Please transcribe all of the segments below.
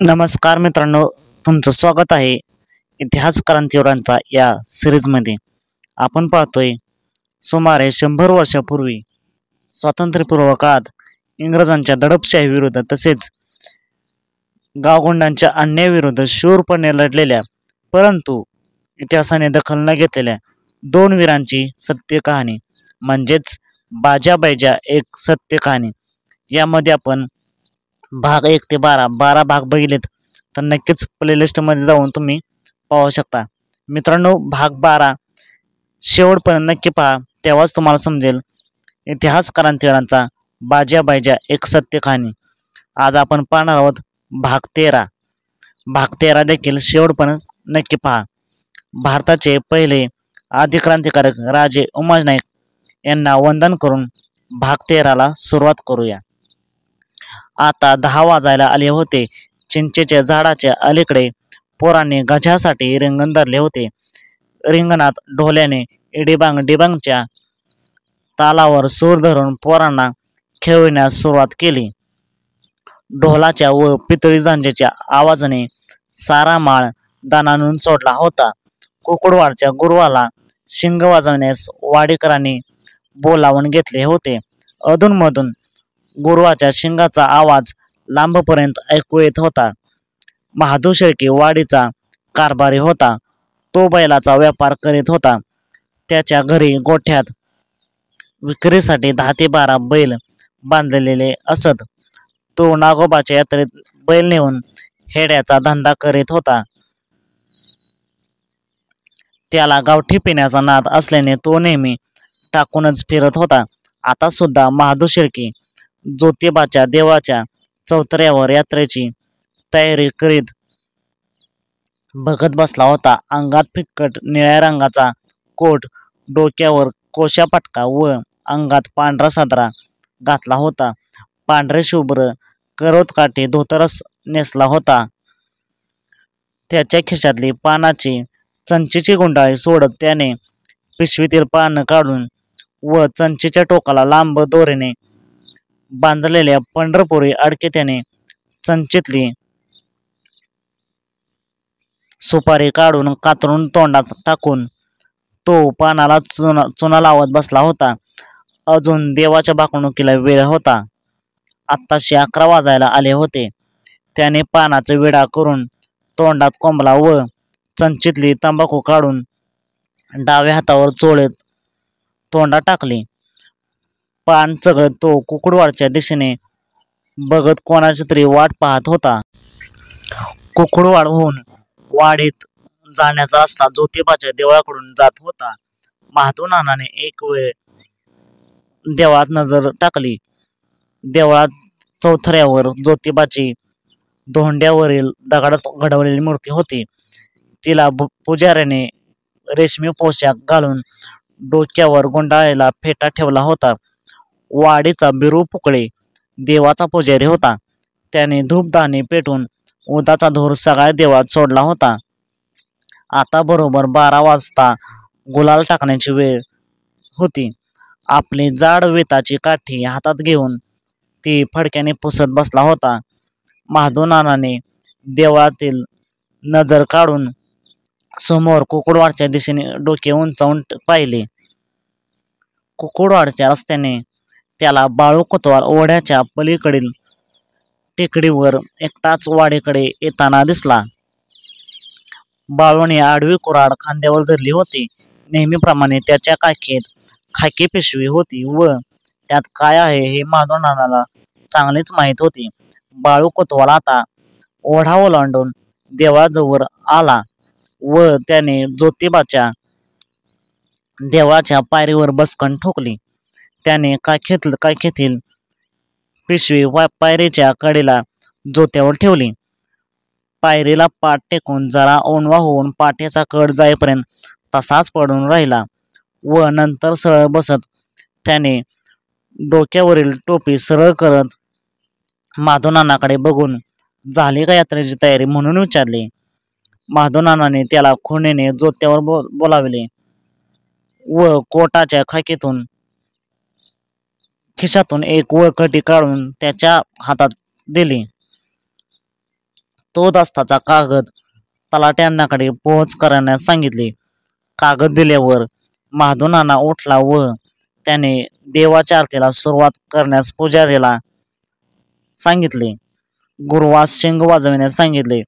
नमस्कार मित्रांनो, तुमचं स्वागत आहे इतिहास क्रांतीवरांचा या सिरीजमध्ये. आपण पाहतोय सुमारे 100 वर्षापूर्वी स्वातंत्र्यपूर्व काळात इंग्रजांच्या दडपशाही विरुद्ध तसेच गावगुंडांच्या अन्यायाविरुद्ध शूरपणे लढलेल्या परंतु इतिहासाने दखल न घेतलेल्या दोन वीरांची सत्य कहाणी म्हणजेच बाजा बैजा एक सत्य कहाणी. यामध्ये आपण भाग 1 ते 12 भाग बघितलेत तर नक्कीच प्लेलिस्टमध्ये जाऊन तुम्ही पाहू शकता. मित्रांनो, भाग 12 शेवटपर्यंत नक्की पहा, तेव्हाच तुम्हाला समजेल इतिहास क्रांतीवीरांचा बाजा बैजा एक सत्य कहाणी. आज आपण पाहणार आहोत भाग 13. भाग 13 देखील शेवटपर्यंत नक्की पहा. भारताचे पहिले आदिक्रांतिकारक राजे उमाजीनाईक यांना वंदन करून भाग 13ला सुरुवात करूया. आता 10 वाजायला आले होते. चिंचेच्या झाडाच्या अलीकडे पोरांनी गजासाठी रिंगण धरले होते. रिंगणात ढोल्याने डिबांगच्या तालावर सूर धरून पोरांना खेळविण्यास सुरुवात केली. ढोलाच्या व पितळी झांजेच्या आवाजाने सारा माळ दणाणून सोडला होता. कुकुडवाडच्या गुरुवाला शिंग वाजवण्यास वाडीकरांनी बोलावून घेतले होते. अधूनमधून गुरुवाच्या शिंगाचा आवाज लांबपर्यंत ऐकू येत होता. महादू शेळके वाडीचा कारभारी होता. तो बैलाचा व्यापार करीत होता. त्याच्या घरी गोठ्यात विक्रीसाठी 10 ते 12 बैल बांधलेले असत. तो नागोबाच्या यात्रेत बैल नेऊन हेड्याचा धंदा करीत होता. त्याला गावठी पिण्याचा नाद असल्याने तो नेहमी टाकूनच फिरत होता. आता सुद्धा महादू शेळके ज्योतिबाच्या देवाच्या चौतऱ्यावर यात्रेची तयारी करीत बघत बसला होता. अंगात फिक्कट निळ्या रंगाचा कोट, डोक्यावर कोशा पटका व अंगात पांढरा सदरा घातला होता. पांढरे शुभ्र करवतकाठी धोतरच नेसला होता. त्याच्या खिशातली पानाची चंचीची गुंडाळी सोडत त्याने पिशवीतील पानं काढून व चंचीच्या टोकाला लांब दोरीने बांधलेल्या पंढरपुरी अडके त्याने चंचीतली सुपारी काढून कातरून तोंडात टाकून तो पानाला चुना लावत बसला होता. अजून देवाच्या भाकणुकीला वेळ होता. आत्ताशी 11 वाजायला आले होते. त्याने पानाचा विडा करून तोंडात कोंबला व चंचीतली तंबाखू काढून डाव्या हातावर चोळत तोंडात टाकली. पान चघळत तो कुकुडवाडच्या दिशेने बघत कोणाची तरी वाट पाहत होता. कुकुडवाडहून वाडीत जाण्याचा रस्ता ज्योतिबाच्या देवळाकडून जात होता. महादू नानाने एक वेळ देवळात नजर टाकली. देवळात चौथऱ्यावर ज्योतिबाची धोंड्यावरील दगडात घडवलेली मूर्ती होती. तिला पुजाऱ्याने रेशमी पोशाख घालून डोक्यावर गुंडाळलेला फेटा ठेवला होता. वाडीचा बिरू पुकळे देवाचा पुजारी होता. त्याने धूपदाणी पेटून उदाचा धूर सगळ्या देवळात सोडला होता. आता बरोबर 12 वाजता गुलाल टाकण्याची वेळ होती. आपली जाड वेताची काठी हातात घेऊन ती फडक्याने पुसत बसला होता. महादू नानाने देवळातील नजर काढून समोर कुकुडवाडच्या दिशेने डोके उंचावून पाहिले. कुकुडवाडच्या रस्त्याने त्याला बाळू कोतवाल ओढ्याच्या पलीकडील टेकडीवर एकटाच वाडीकडे येताना दिसला. बाळूने आडवी कुऱ्हाड खांद्यावर धरली होती. नेहमीप्रमाणे त्याच्या काखेत खाकी पिशवी होती व त्यात काय आहे हे महादू नानाला चांगलेच माहीत होते. बाळू कोतवाल आता ओढा ओलांडून देवळाजवळ आला व त्याने ज्योतिबाच्या देवळाच्या पायरीवर बसकन ठोकली. त्याने काखेतील पिशवी पायरीच्या कडेला जोत्यावर ठेवली. पायरीला पाठ टेकून जरा ओंडवा होऊन पाठीचा कड जाईपर्यंत तसाच पडून राहिला व नंतर सरळ बसत त्याने डोक्यावरील टोपी सरळ करत महादू नानाकडे बघून झाली का यात्रेची तयारी म्हणून विचारले. महादू नानाने त्याला खुणेने जोत्यावर बोलाविले व कोटाच्या खिशातून एक वळकटी काढून त्याच्या हातात दिली. तो दस्ताचा कागद तलाट्यांकडे पोहोच करण्यास सांगितले. कागद दिल्यावर महादूनाना उठला व त्याने देवाच्या आरतीला सुरुवात करण्यास पुजारीला सांगितले. गुरुवास शेंग वाजविण्यास सांगितले.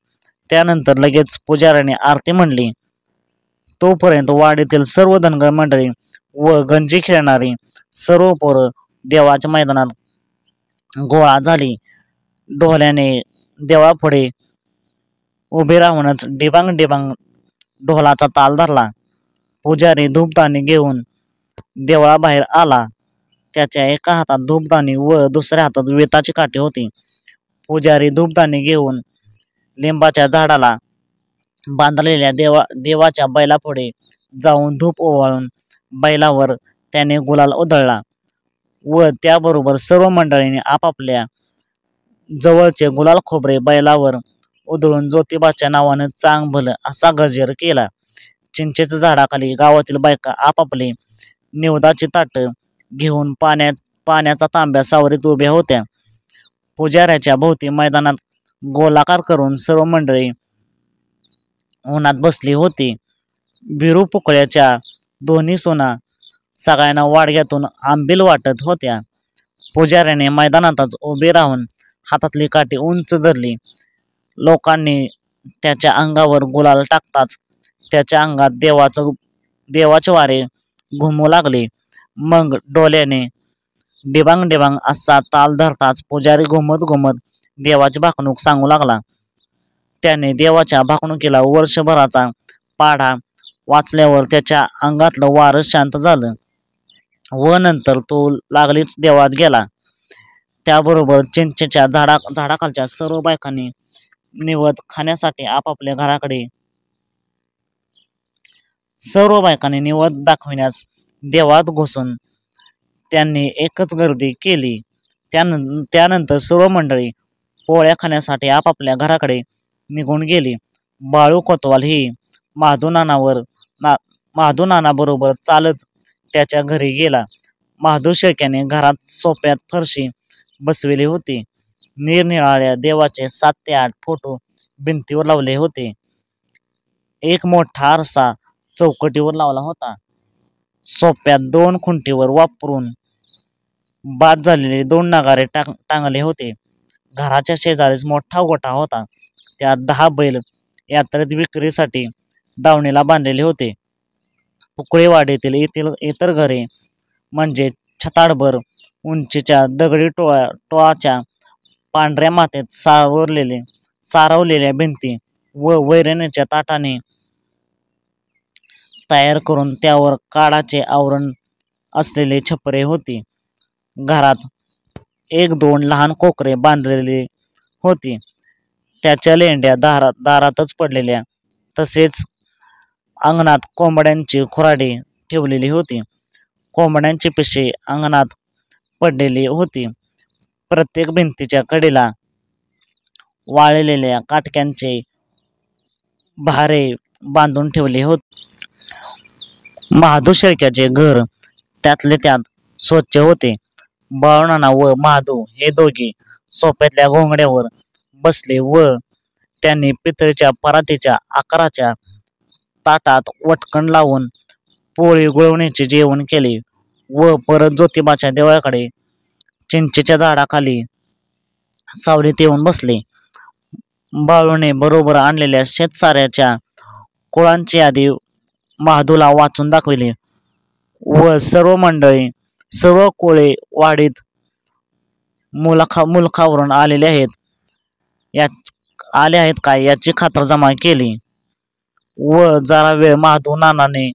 त्यानंतर लगेच पुजाऱ्याने आरती म्हणली. तोपर्यंत वाडीतील सर्व धनगर मंडळी व गंजी खेळणारी सर्व पोरं देवाच्या मैदानात गोळा झाली. ढोल्याने देवापुढे उभे राहूनच डिबांग डिबांग ढोलाचा ताल धरला. पुजारी धूपदाणी घेऊन देवळाबाहेर आला. त्याच्या एका हातात धूपदाणी व दुसऱ्या हातात वेताची काठी होती. पुजारी धूपदाणी घेऊन लिंबाच्या झाडाला बांधलेल्या देवाच्या बैलापुढे जाऊन धूप ओवाळून बैलावर त्याने गुलाल उधळला व त्याबरोबर सर्व मंडळींनी आपापल्या जवळचे गुलाल खोबरे बैलावर उधळून ज्योतिबाच्या नावानं चांग भलं असा गजर केला. चिंचेच्या झाडाखाली गावातील बायका आपापले निवदाची ताट घेऊन पाण्याचा तांब्या सावरीत उभ्या होत्या. पुजाऱ्याच्या भोवती मैदानात गोलाकार करून सर्व मंडळी उन्हात बसली होती. बिरू पुकळ्याच्या दोन्ही सोना सगळ्यांना वाडग्यातून आंबील वाटत होत्या. पुजाऱ्याने मैदानातच उभे राहून हातातली काठी उंच धरली. लोकांनी त्याच्या अंगावर गुलाल टाकताच त्याच्या अंगात देवाचे वारे घुमू लागले. मग डोल्याने डिबांग डिबांग असा ताल धरताच पुजारी घुमत घुमत देवाची भाकणूक सांगू लागला. त्याने देवाच्या भाकणुकीला वर्षभराचा पाढा वाचल्यावर त्याच्या अंगातलं वारं शांत झालं व नंतर तो लागलीच देवात गेला. त्याबरोबर चिंचेच्या झाडाखालच्या सर्व बायकांनी निवद खाण्यासाठी आपापल्या घराकडे दाखविण्यास देवात घुसून त्यांनी एकच गर्दी केली. त्यानंतर सर्व मंडळी पोळ्या खाण्यासाठी आपापल्या घराकडे निघून गेली. बाळू कोतवाल ही महादूनाना बरोबर चालत त्याच्या घरी गेला. महादू शेळक्याने घरात सोप्यात फरशी बसविली होती. निरनिराळ्या देवाचे 7 ते 8 फोटो भिंतीवर लावले होते. एक मोठा आरसा चौकटीवर लावला होता. सोप्यात 2 खुंटीवर वापरून बाद झालेले 2 नगारे टांगले होते. घराच्या शेजारीच मोठा गोठा होता. त्यात 10 बैल यात्रेत विक्रीसाठी दावणीला बांधलेले होते. पुकळेवाडीतील इतर घरे म्हणजे छताडभर उंचीच्या दगडी टोळाच्या पांढऱ्या मातीत सारवलेल्या भिंती व वैरणीच्या ताटाने तयार करून त्यावर काडाचे आवरण असलेले छपरे होती. घरात 1-2 लहान कोकरे बांधलेली होती. त्याच्या लेंड्या दारातच पडलेल्या. तसेच अंगणात कोंबड्यांची खुराडी ठेवलेली होती. कोंबड्यांची पिशे अंगणात पडलेली होती. प्रत्येक भिंतीच्या कडेला वाळलेल्या काटक्यांचे भारे बांधून ठेवले होते. महादू शेळक्याचे घर त्यातले त्यात स्वच्छ होते. बाळूनाना व महादू हे दोघे सोप्यातल्या घोंगड्यावर बसले व त्यांनी पितळीच्या परातीच्या आकाराच्या ताटात वटकण लावून पोळी गुळवणीचे जेवण केले व परत ज्योतिबाच्या देवळाकडे चिंचेच्या झाडाखाली सावलीत येऊन बसले. बाळूने बरोबर आणलेल्या शेतसाऱ्याच्या कुळांची यादी महादूला वाचून दाखविली व सर्व कोळे वाडीत मुलखावरून आले आहेत काय याची खातरजमा केली व जरा वेळ महादू नानाने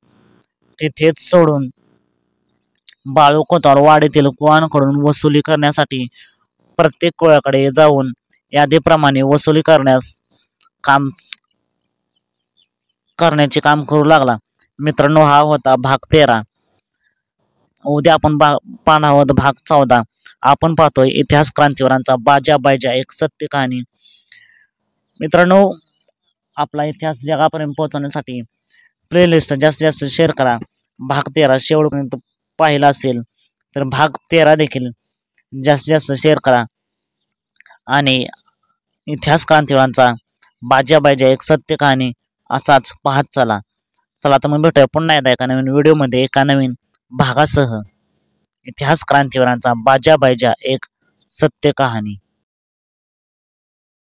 तिथेच सोडून बाळू कोतवाल वाडीतील कुळांकडून वसुली करण्यासाठी प्रत्येक कुळाकडे जाऊन यादीप्रमाणे वसुली करण्याचे काम करू लागला. मित्रांनो, हा होता भाग 13. उद्या आपण पाहणार आहोत भाग 14. आपण पाहतोय इतिहास क्रांतीवीरांचा बाजा बैजा एक सत्य कहाणी. मित्रांनो, आपला इतिहास जगापर्यंत पोहोचवण्यासाठी प्लेलिस्ट जास्तीत जास्त शेअर करा. भाग 13 शेवटपर्यंत पाहिला असेल तर भाग 13 देखील जास्तीत जास्त शेअर करा आणि इतिहास क्रांतीवीरांचा बाजा बाजा एक सत्य कहाणी असाच पाहत चला. चला तर मग भेटूया पुन्हा एकदा एका नवीन व्हिडिओमध्ये एका नवीन भागासह. इतिहास क्रांतीवीरांचा बाजा बाजा एक सत्य कहाणी.